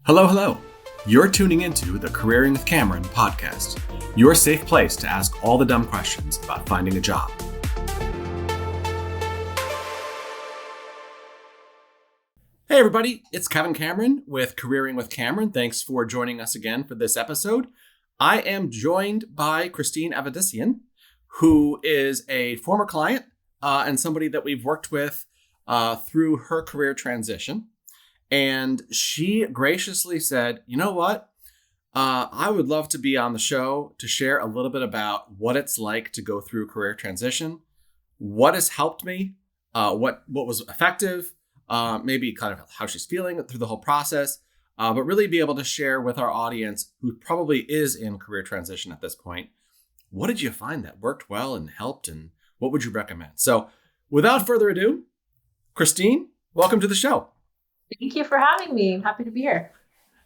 Hello, hello. You're tuning into the Careering with Cameron podcast, your safe place to ask all the dumb questions about finding a job. Hey everybody, it's Kevin Cameron with Careering with Cameron. Thanks for joining us again for this episode. I am joined by Christine Avedissian, who is a former client and somebody that we've worked with through her career transition. And she graciously said, you know what? I would love to be on the show to share a little bit about what it's like to go through career transition, what has helped me, what was effective, maybe kind of how she's feeling through the whole process, but really be able to share with our audience who probably is in career transition at this point. What did you find that worked well and helped, and what would you recommend? So without further ado, Christine, welcome to the show. Thank you for having me. I'm happy to be here.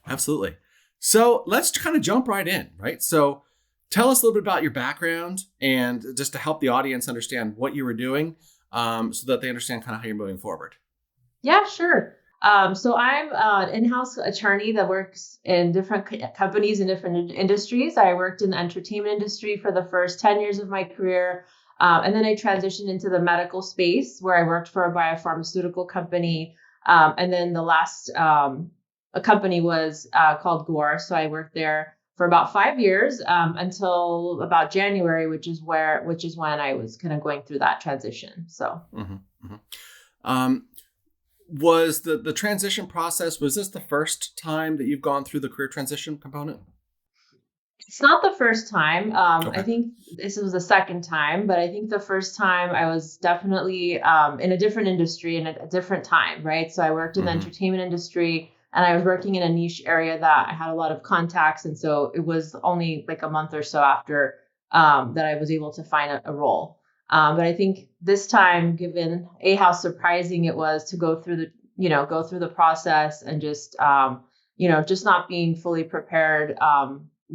Absolutely. So let's kind of jump right in, right? So tell us a little bit about your background and just to help the audience understand what you were doing so that they understand kind of how you're moving forward. Yeah, sure. So I'm an in-house attorney that works in different companies in different industries. I worked in the entertainment industry for the first 10 years of my career. And then I transitioned into the medical space where I worked for a biopharmaceutical company. And then the last a company was called Gore. So I worked there for about 5 years until about January, which is when I was kind of going through that transition. So was the transition process, was this the first time that you've gone through the career transition component? It's not the first time. Okay. I think this was the second time, but I think the first time I was definitely in a different industry and a different time, right? So I worked in the entertainment industry and I was working in a niche area that I had a lot of contacts. And so it was only like a month or so after that I was able to find a role. But I think this time, given how surprising it was to go through the process and just not being fully prepared,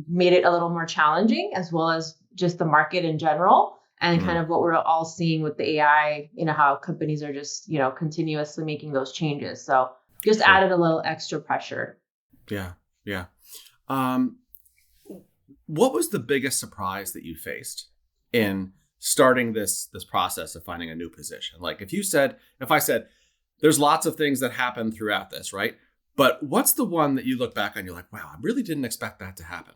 made it a little more challenging, as well as just the market in general and kind of what we're all seeing with the AI, how companies are just, continuously making those changes. So just added a little extra pressure. Yeah. Yeah. What was the biggest surprise that you faced in starting this process of finding a new position? Like if I said, there's lots of things that happen throughout this, right? But what's the one that you look back on, you're like, wow, I really didn't expect that to happen?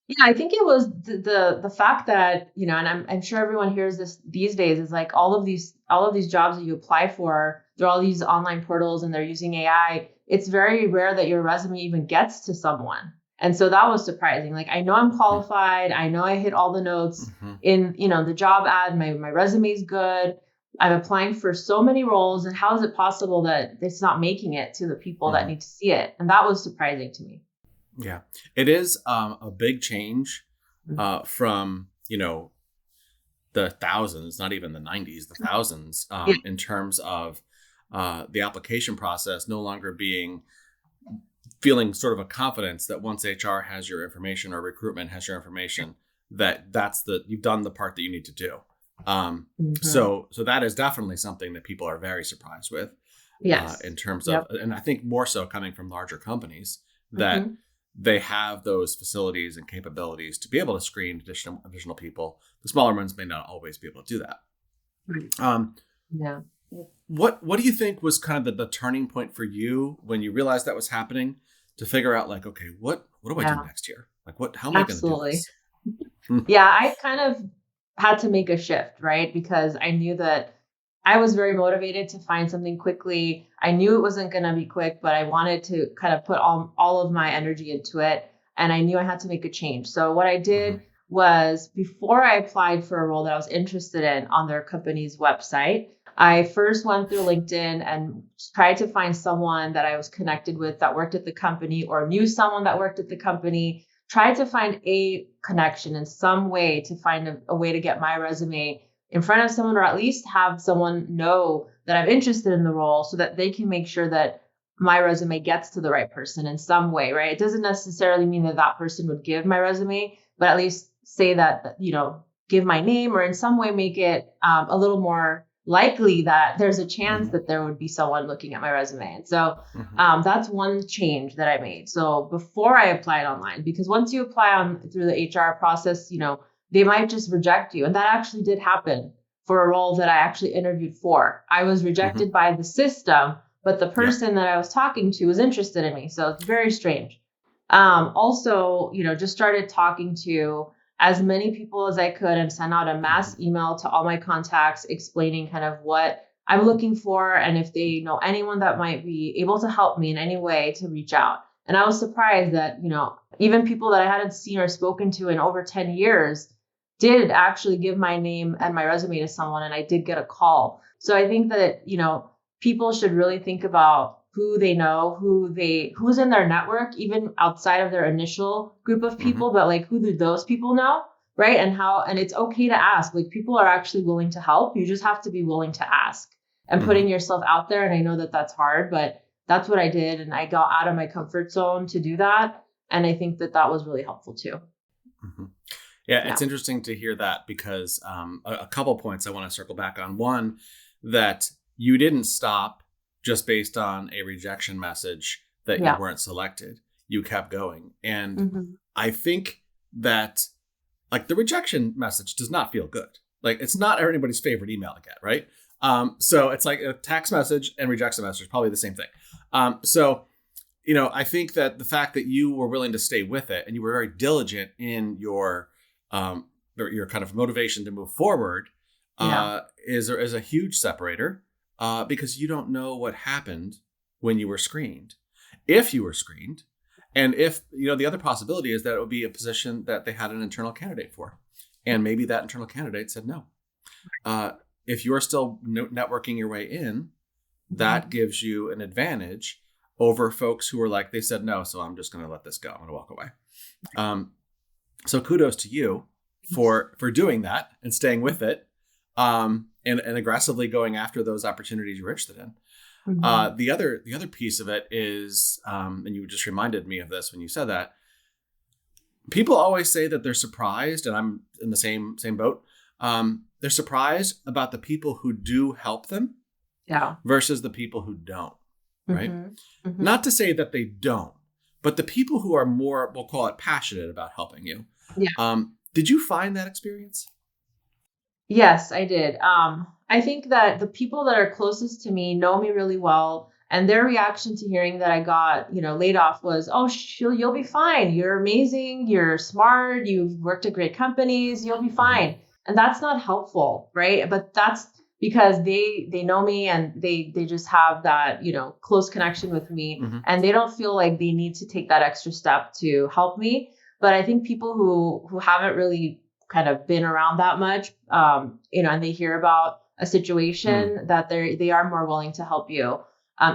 Yeah, I think it was the fact that, and I'm sure everyone hears this these days, is like all of these jobs that you apply for, they're all these online portals and they're using AI. It's very rare that your resume even gets to someone. And so that was surprising. Like, I know I'm qualified. I know I hit all the notes in, the job ad. My resume is good. I'm applying for so many roles, and how is it possible that it's not making it to the people that need to see it? And that was surprising to me. Yeah, it is a big change from, the thousands, not even the 90s, the thousands in terms of the application process no longer feeling sort of a confidence that once HR has your information or recruitment has your information, you've done the part that you need to do. So that is definitely something that people are very surprised with. Yes. In terms of, and I think more so coming from larger companies that they have those facilities and capabilities to be able to screen additional people. The smaller ones may not always be able to do that. Yeah. What do you think was kind of the turning point for you when you realized that was happening to figure out like, okay, what do I do next year? Like how am I going to do this? Yeah, I kind of had to make a shift, right? Because I knew that I was very motivated to find something quickly. I knew it wasn't going to be quick, but I wanted to kind of put all of my energy into it. And I knew I had to make a change. So what I did was, before I applied for a role that I was interested in on their company's website, I first went through LinkedIn and tried to find someone that I was connected with that worked at the company or knew someone that worked at the company, tried to find a connection in some way to find a way to get my resume in front of someone, or at least have someone know that I'm interested in the role so that they can make sure that my resume gets to the right person in some way, right? It doesn't necessarily mean that person would give my resume, but at least say that, give my name or in some way make it a little more likely that there's a chance that there would be someone looking at my resume. And so that's one change that I made. So before I applied online, because once you apply through the HR process, they might just reject you. And that actually did happen for a role that I actually interviewed for. I was rejected by the system, but the person that I was talking to was interested in me. So it's very strange. Also, just started talking to as many people as I could and sent out a mass email to all my contacts explaining kind of what I'm looking for and if they know anyone that might be able to help me in any way to reach out. And I was surprised that, even people that I hadn't seen or spoken to in over 10 years did actually give my name and my resume to someone, and I did get a call. So I think that, people should really think about who they know, who's in their network, even outside of their initial group of people, but like who do those people know, right? And it's okay to ask. Like people are actually willing to help. You just have to be willing to ask and putting yourself out there. And I know that that's hard, but that's what I did. And I got out of my comfort zone to do that. And I think that that was really helpful too. Yeah, it's interesting to hear that because a couple points I want to circle back on. One, that you didn't stop just based on a rejection message that you weren't selected. You kept going. And I think that like the rejection message does not feel good. Like it's not anybody's favorite email to get, right? So it's like a text message and rejection message, probably the same thing. So I think that the fact that you were willing to stay with it and you were very diligent in your kind of motivation to move forward is a huge separator. Because you don't know what happened when you were screened, if you were screened, and if, the other possibility is that it would be a position that they had an internal candidate for, and maybe that internal candidate said no. If you're still networking your way in, that gives you an advantage over folks who are like, they said no, so I'm just going to let this go. I'm going to walk away. So kudos to you for doing that and staying with it. And aggressively going after those opportunities you're interested in. The other piece of it is, and you just reminded me of this when you said that, people always say that they're surprised, and I'm in the same boat. They're surprised about the people who do help them versus the people who don't, right? Not to say that they don't, but the people who are more, we'll call it passionate about helping you. Did you find that experience? Yes, I did. I think that the people that are closest to me know me really well. And their reaction to hearing that I got, laid off was, oh, you'll be fine. You're amazing. You're smart. You've worked at great companies. You'll be fine. And that's not helpful, right? But that's because they know me and they just have that, close connection with me. And they don't feel like they need to take that extra step to help me. But I think people who haven't really kind of been around that much, and they hear about a situation that they are more willing to help you.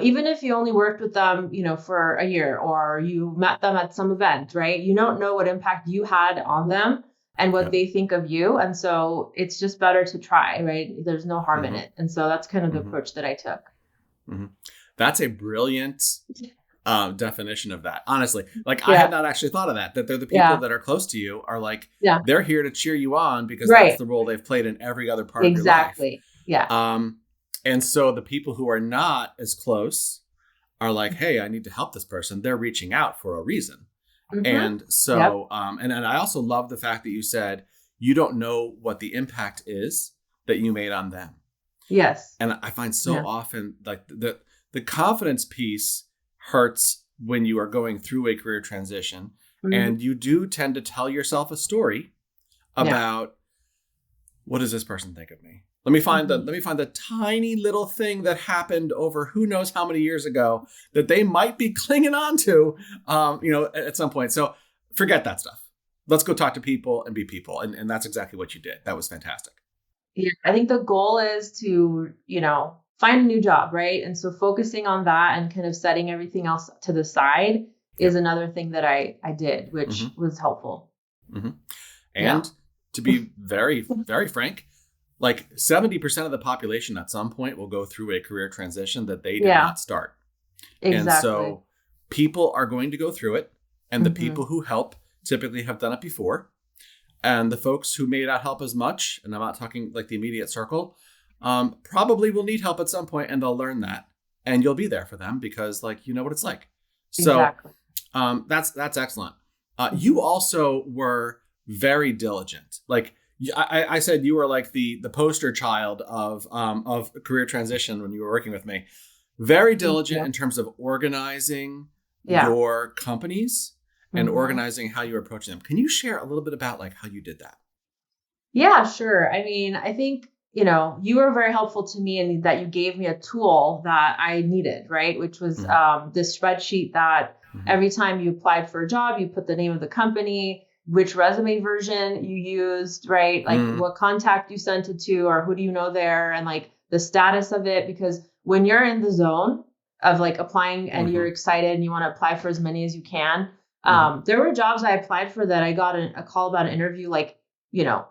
Even if you only worked with them, for a year or you met them at some event, right? You don't know what impact you had on them and what they think of you. And so it's just better to try, right? There's no harm in it. And so that's kind of the approach that I took. That's a brilliant definition of that. Honestly, like I had not actually thought of that they're the people that are close to you are like, they're here to cheer you on because that's the role they've played in every other part of your life. Yeah. And so the people who are not as close are like, hey, I need to help this person. They're reaching out for a reason. And so, and I also love the fact that you said, you don't know what the impact is that you made on them. Yes. And I find so often like the confidence piece hurts when you are going through a career transition and you do tend to tell yourself a story about what does this person think of me? Let me find the tiny little thing that happened over who knows how many years ago that they might be clinging on to, at some point. So forget that stuff. Let's go talk to people and be people. And that's exactly what you did. That was fantastic. Yeah, I think the goal is to, find a new job, right? And so focusing on that and kind of setting everything else to the side is another thing that I did, which was helpful. And to be very, very frank, like 70% of the population at some point will go through a career transition that they did not start. Exactly. And so people are going to go through it. And the people who help typically have done it before. And the folks who may not help as much, and I'm not talking like the immediate circle, probably will need help at some point, and they'll learn that, and you'll be there for them because like you know what it's like. So Exactly. that's excellent. You also were very diligent. Like I said, you were like the poster child of career transition when you were working with me. Very diligent Yeah. in terms of organizing Yeah. your companies and Mhm. organizing how you approach them. Can you share a little bit about like how you did that? Yeah, sure. I mean, I think, you were very helpful to me in that you gave me a tool that I needed, right? Which was Hmm. this spreadsheet that Hmm. every time you applied for a job, you put the name of the company, which resume version you used, right? Like Hmm. what contact you sent it to, or who do you know there, and like the status of it. Because when you're in the zone of like applying and you're Hmm. excited and you want to apply for as many as you can, Hmm. there were jobs I applied for that I got a call about an interview like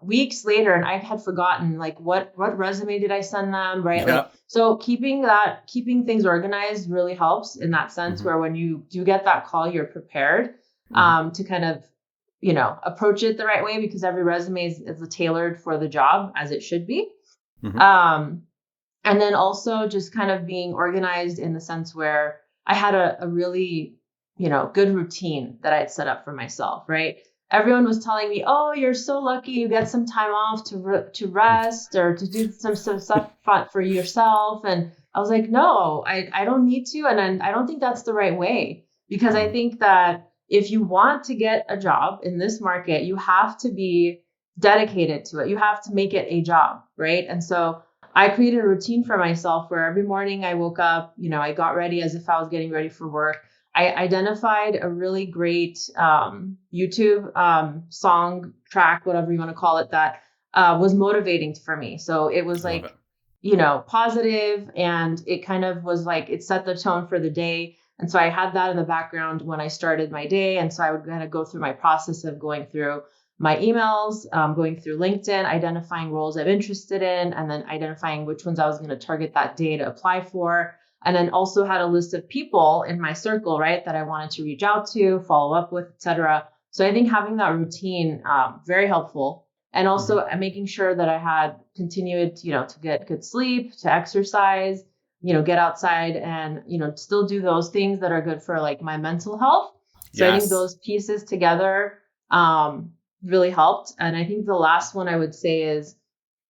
weeks later, and I had forgotten like what resume did I send them, right? Like, Yep. so keeping things organized really helps in that sense Hmm. where when you do get that call, you're prepared Hmm. to kind of, approach it the right way because every resume is tailored for the job as it should be. Hmm. Um, and then also just kind of being organized in the sense where I had a really, good routine that I'd set up for myself, right? Everyone was telling me, "Oh, you're so lucky you get some time off to rest or to do some stuff fun for yourself." And I was like, "No, I don't need to." And then I don't think that's the right way because I Hmm. think that if you want to get a job in this market, you have to be dedicated to it. You have to make it a job, right? And so I created a routine for myself where every morning I woke up, I got ready as if I was getting ready for work. I identified a really great YouTube song track, whatever you want to call it, that was motivating for me. So it was I love like, it. positive, and it kind of was like it set the tone for the day. And so I had that in the background when I started my day. And so I would kind of go through my process of going through my emails, going through LinkedIn, identifying roles I'm interested in, and then identifying which ones I was going to target that day to apply for. And then also had a list of people in my circle, right, that I wanted to reach out to, follow up with, etc. So I think having that routine, very helpful. And Hmm. also making sure that I had continued, to get good sleep, to exercise, get outside and, still do those things that are good for like my mental health. So I think Yes. those pieces together, really helped. And I think the last one I would say is,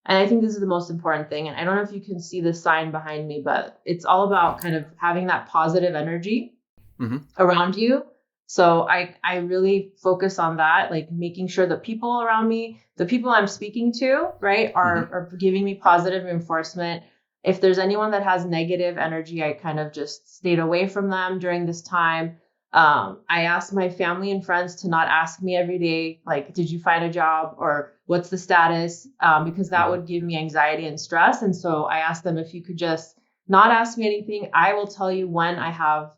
and I think this is the most important thing, and I don't know if you can see the sign behind me, but it's all about kind of having that positive energy Hmm. around you. So I really focus on that, like making sure the people around me, the people I'm speaking to, right, Hmm. are giving me positive reinforcement. If there's anyone that has negative energy, I kind of just stayed away from them during this time. I asked my family and friends to not ask me every day, like, did you find a job or what's the status? Because that Hmm. would give me anxiety and stress. And so I asked them if you could just not ask me anything. I will tell you when I have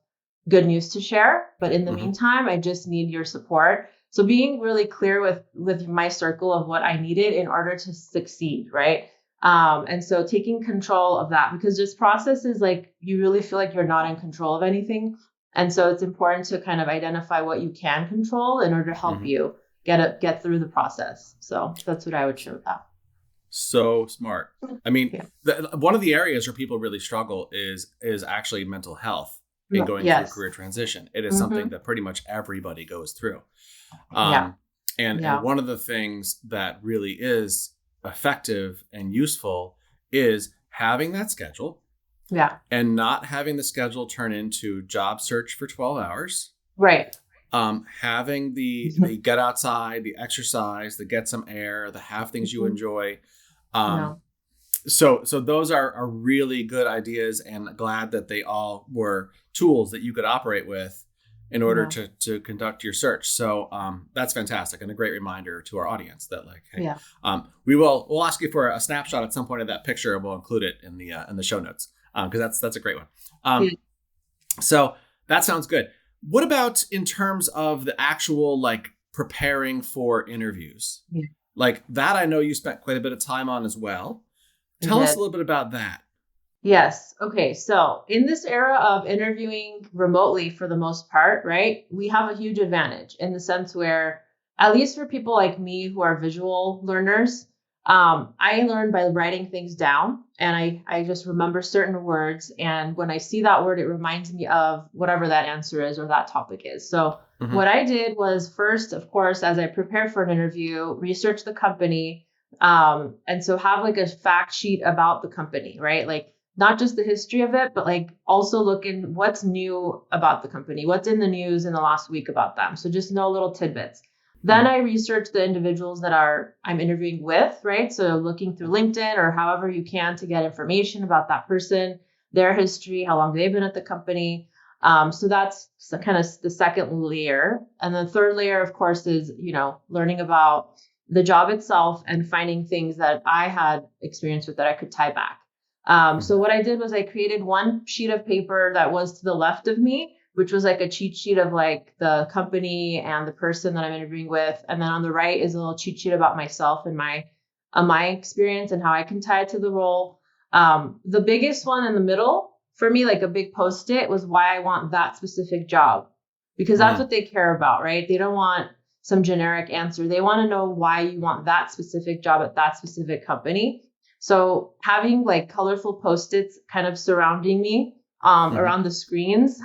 good news to share, but in the Hmm. meantime I just need your support. So being really clear with my circle of what I needed in order to succeed, right? And so taking control of that, because this process is like you really feel like you're not in control of anything, and so it's important to kind of identify what you can control in order to help Hmm. you get through the process. So that's what I would share with that. So smart. I mean, Yeah. one of the areas where people really struggle is actually mental health in going through Yes. career transition. It is something Mm-hmm. that pretty much everybody goes through. Yeah. Um, and Yeah. one of the things that really is effective and useful is having that schedule Yeah. and not having the schedule turn into job search for 12 hours. Right. Having the get outside, the exercise, the get some air, the have things you Mhm. enjoy. Yeah. Um, so those are really good ideas, and glad that they all were tools that you could operate with in order Yeah. to conduct your search. So that's fantastic, and a great reminder to our audience that like, hey, Yeah. we'll ask you for a snapshot at some point of that picture, and we'll include it in the show notes because that's a great one. Yeah. So that sounds good. What about in terms of the actual like preparing for interviews? Yeah. Like that, I know you spent quite a bit of time on as well. I Tell us a did. little bit about that. Yes. Okay. So in this era of interviewing remotely for the most part, right, we have a huge advantage in the sense where, at least for people like me who are visual learners, I learned by writing things down, and I just remember certain words. And when I see that word, it reminds me of whatever that answer is or that topic is. So Mm-hmm. what I did was first, of course, as I prepared for an interview, research the company. And so have like a fact sheet about the company, right? Like not just the history of it, but like also look in what's new about the company, what's in the news in the last week about them. So just know little tidbits. Then I research the individuals that I'm interviewing with, right? So looking through LinkedIn or however you can to get information about that person, their history, how long they've been at the company. So that's kind of the second layer. And the third layer, of course, is, learning about the job itself and finding things that I had experience with that I could tie back. So what I did was I created one sheet of paper that was to the left of me, which was like a cheat sheet of like the company and the person that I'm interviewing with. And then on the right is a little cheat sheet about myself and my experience and how I can tie it to the role. The biggest one in the middle for me, like a big post-it, was why I want that specific job, because that's what they care about, right? They don't want some generic answer. They want to know why you want that specific job at that specific company. So having like colorful post-its kind of surrounding me around the screens.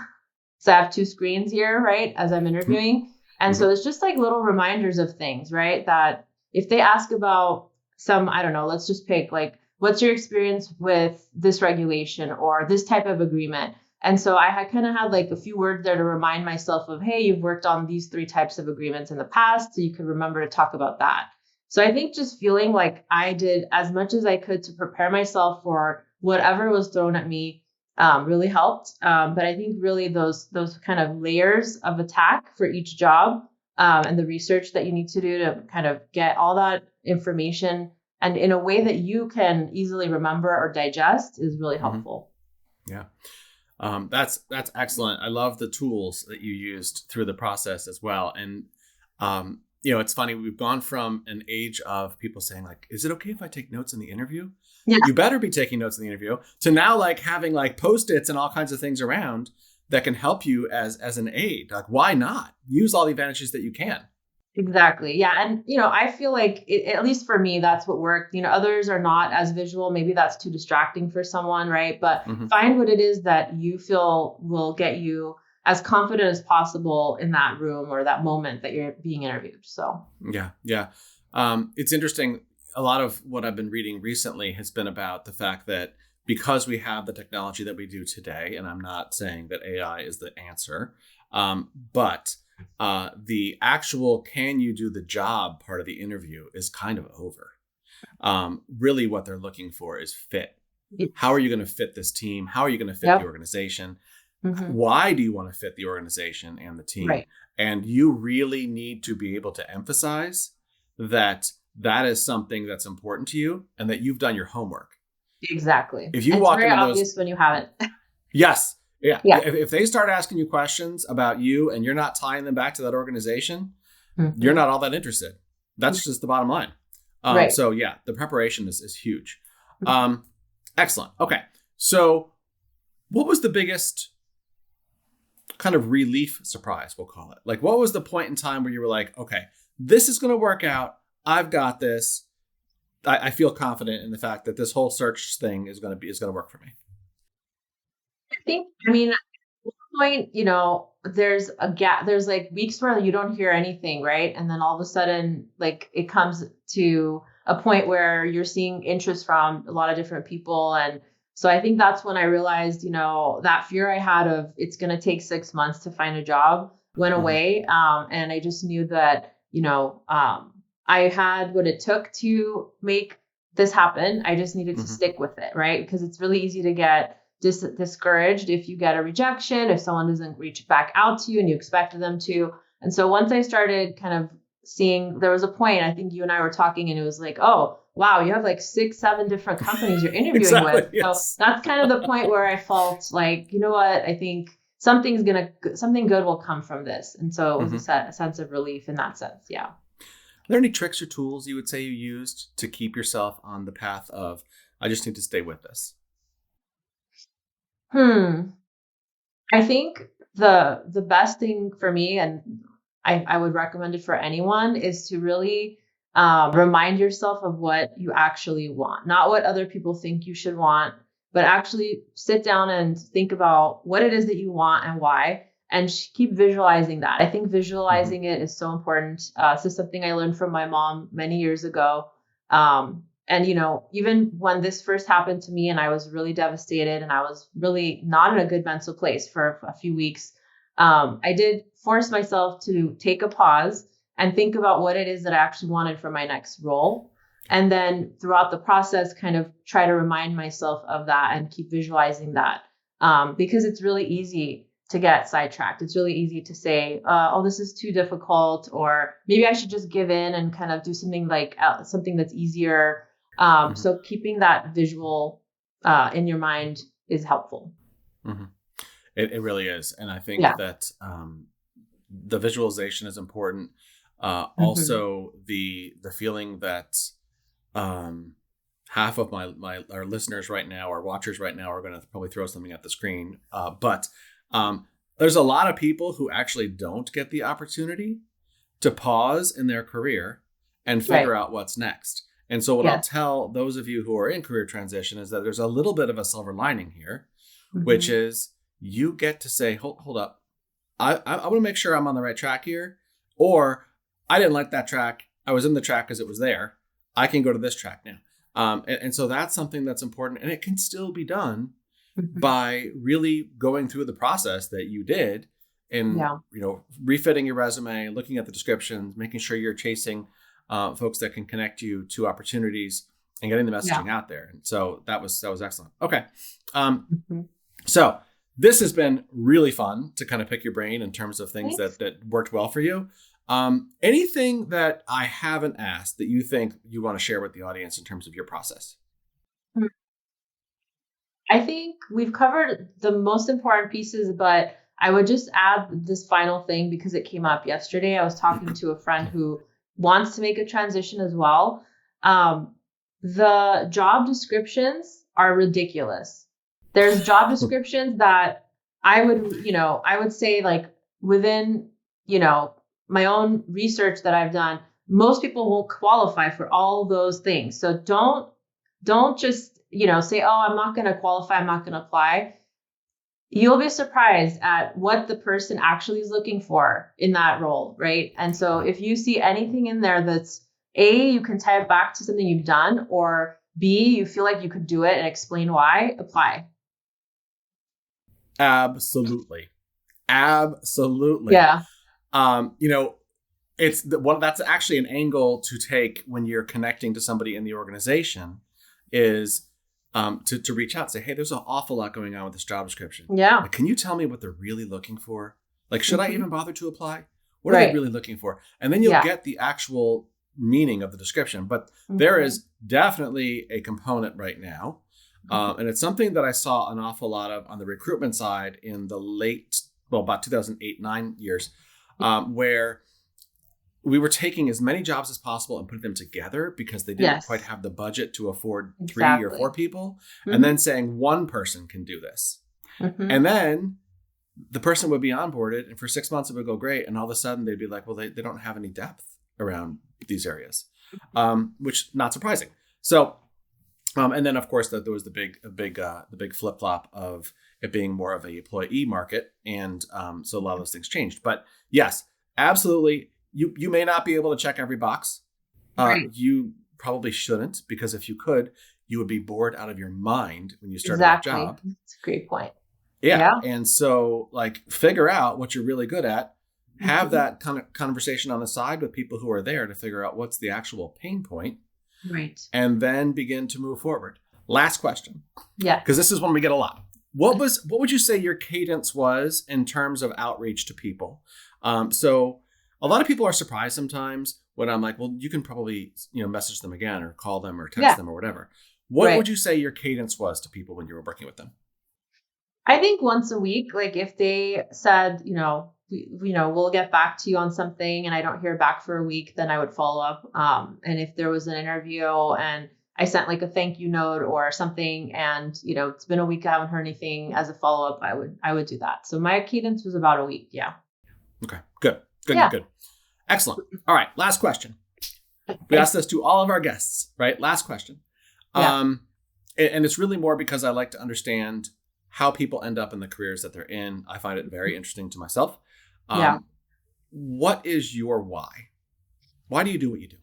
So I have two screens here, right, as I'm interviewing. And so it's just like little reminders of things, right? That if they ask about some, I don't know, let's just pick like, what's your experience with this regulation or this type of agreement? And so I had kind of had like a few words there to remind myself of, hey, you've worked on these three types of agreements in the past, so you could remember to talk about that. So I think just feeling like I did as much as I could to prepare myself for whatever was thrown at me really helped. But I think really those kind of layers of attack for each job and the research that you need to do to kind of get all that information and in a way that you can easily remember or digest is really helpful. Yeah. That's excellent. I love the tools that you used through the process as well. And it's funny, we've gone from an age of people saying like, is it okay if I take notes in the interview? Yeah. You better be taking notes in the interview, to now like having like Post-its and all kinds of things around that can help you as an aid. Like, why not use all the advantages that you can? Exactly. Yeah. And, I feel like at least for me, that's what worked. Others are not as visual. Maybe that's too distracting for someone, right? But find what it is that you feel will get you as confident as possible in that room or that moment that you're being interviewed. So, yeah. It's interesting. A lot of what I've been reading recently has been about the fact that because we have the technology that we do today, and I'm not saying that AI is the answer, but the actual can you do the job part of the interview is kind of over. Really what they're looking for is fit. How are you going to fit this team? How are you going to fit the organization? Why do you want to fit the organization and the team? Right. And you really need to be able to emphasize that is something that's important to you and that you've done your homework. Exactly. If you it's walk very into obvious when you haven't. Yes. Yeah. Yeah. If they start asking you questions about you and you're not tying them back to that organization, you're not all that interested. That's just the bottom line. Right. So yeah, the preparation is huge. Excellent. Okay. So what was the biggest kind of relief surprise, we'll call it? Like, what was the point in time where you were like, okay, this is going to work out. I've got this. I feel confident in the fact that this whole search thing is going to work for me. I mean, at one point, there's a gap. There's like weeks where you don't hear anything, right? And then all of a sudden, like it comes to a point where you're seeing interest from a lot of different people. And so I think that's when I realized, that fear I had of it's going to take 6 months to find a job went away. And I just knew that, I had what it took to make this happen. I just needed to stick with it, right? Because it's really easy to get discouraged if you get a rejection, if someone doesn't reach back out to you and you expected them to. And so once I started kind of seeing, there was a point, I think you and I were talking and it was like, oh, wow, you have like 6, 7 different companies you're interviewing Exactly, with. yes. So that's kind of the point where I felt like, you know what, I think something good will come from this. And so it was a sense of relief in that sense. Yeah. Are there any tricks or tools you would say you used to keep yourself on the path of, I just need to stay with this? I think the best thing for me, and I would recommend it for anyone, is to really Remind yourself of what you actually want, not what other people think you should want, but actually sit down and think about what it is that you want and why, and keep visualizing that. I think visualizing it is so important. This is something I learned from my mom many years ago. And, even when this first happened to me and I was really devastated and I was really not in a good mental place for a few weeks, I did force myself to take a pause and think about what it is that I actually wanted for my next role. And then throughout the process, kind of try to remind myself of that and keep visualizing that. Because it's really easy to get sidetracked. It's really easy to say, oh, this is too difficult, or maybe I should just give in and kind of do something like something that's easier. So keeping that visual in your mind is helpful. It really is. And I think that the visualization is important. Also, the feeling that half of our listeners right now, our watchers right now, are going to probably throw something at the screen. But there's a lot of people who actually don't get the opportunity to pause in their career and figure out what's next. And so what I'll tell those of you who are in career transition is that there's a little bit of a silver lining here, which is you get to say, hold up. I want to make sure I'm on the right track here, or I didn't like that track. I was in the track because it was there. I can go to this track now. And so that's something that's important, and it can still be done by really going through the process that you did and, refitting your resume, looking at the descriptions, making sure you're chasing folks that can connect you to opportunities and getting the messaging out there. And so that was excellent. Okay. So this has been really fun to kind of pick your brain in terms of things that worked well for you. Anything that I haven't asked that you think you want to share with the audience in terms of your process? I think we've covered the most important pieces, but I would just add this final thing because it came up yesterday. I was talking to a friend who wants to make a transition as well. The job descriptions are ridiculous. There's job descriptions that I would say, like, within, my own research that I've done, most people won't qualify for all those things. So don't just, say, oh, I'm not going to qualify, I'm not going to apply. You'll be surprised at what the person actually is looking for in that role, right? And so if you see anything in there that's A, you can tie it back to something you've done, or B, you feel like you could do it and explain why, apply. Absolutely. Yeah. It's that's actually an angle to take when you're connecting to somebody in the organization is to reach out and say, hey, there's an awful lot going on with this job description. Yeah. Like, can you tell me what they're really looking for? Like, should I even bother to apply? What are they really looking for? And then you'll get the actual meaning of the description. But there is definitely a component right now. And it's something that I saw an awful lot of on the recruitment side in the about 2008-9 years, where we were taking as many jobs as possible and putting them together because they didn't quite have the budget to afford 3 or 4 people. And then saying one person can do this. And then the person would be onboarded, and for 6 months it would go great. And all of a sudden they'd be like, well, they don't have any depth around these areas, which not surprising. So, and then of course there was the big flip flop of it being more of a employee market. And so a lot of those things changed, but yes, absolutely. You may not be able to check every box. You probably shouldn't, because if you could, you would be bored out of your mind when you start that job. That's a great point. Yeah. And so, like, figure out what you're really good at. Have that kind of conversation on the side with people who are there to figure out what's the actual pain point. Right. And then begin to move forward. Last question. Yeah. Because this is one we get a lot. What would you say your cadence was in terms of outreach to people? So a lot of people are surprised sometimes when I'm like, well, you can probably, message them again or call them or text them or whatever. What would you say your cadence was to people when you were working with them? I think once a week, like if they said, we'll get back to you on something and I don't hear back for a week, then I would follow up. And if there was an interview and I sent like a thank you note or something, and it's been a week, I haven't heard anything as a follow up, I would do that. So my cadence was about a week. Yeah. Okay. Good. Good. Excellent. All right. Last question. We ask this to all of our guests, right? Last question. Yeah. And it's really more because I like to understand how people end up in the careers that they're in. I find it very interesting to myself. Yeah. What is your why? Why do you do what you do?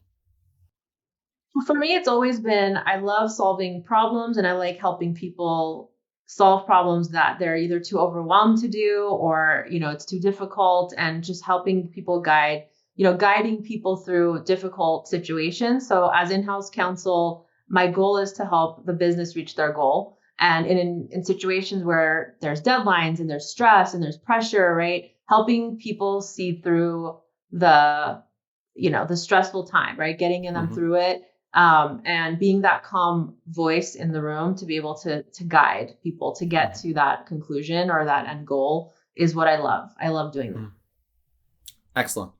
For me, it's always been I love solving problems and I like helping people solve problems that they're either too overwhelmed to do or, it's too difficult and just helping people guiding people through difficult situations. So as in-house counsel, my goal is to help the business reach their goal. And in situations where there's deadlines and there's stress and there's pressure, right? Helping people see through the stressful time, right? Getting them through it. And being that calm voice in the room to be able to guide people to get to that conclusion or that end goal is what I love. I love doing that. Excellent.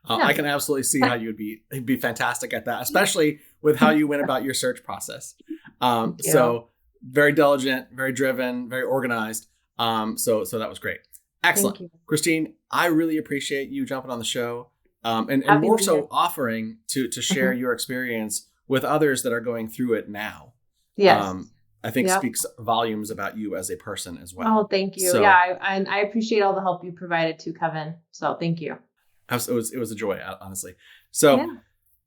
I can absolutely see how you'd be fantastic at that, especially with how you went about your search process. So very diligent, very driven, very organized. So that was great. Excellent. Christine, I really appreciate you jumping on the show. And more so offering to share your experience with others that are going through it now. Yes. I think speaks volumes about you as a person as well. Oh, thank you. So, I appreciate all the help you provided too, Kevin. So thank you. It was a joy, honestly. So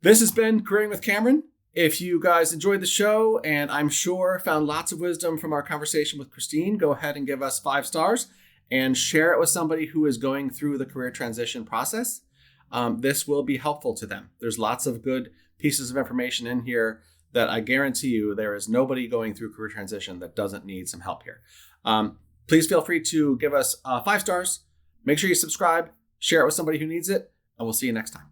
this has been Careering with Cameron. If you guys enjoyed the show and I'm sure found lots of wisdom from our conversation with Christine, go ahead and give us 5 stars and share it with somebody who is going through the career transition process. This will be helpful to them. There's lots of good pieces of information in here that I guarantee you there is nobody going through career transition that doesn't need some help here. Please feel free to give us 5 stars. Make sure you subscribe, share it with somebody who needs it, and we'll see you next time.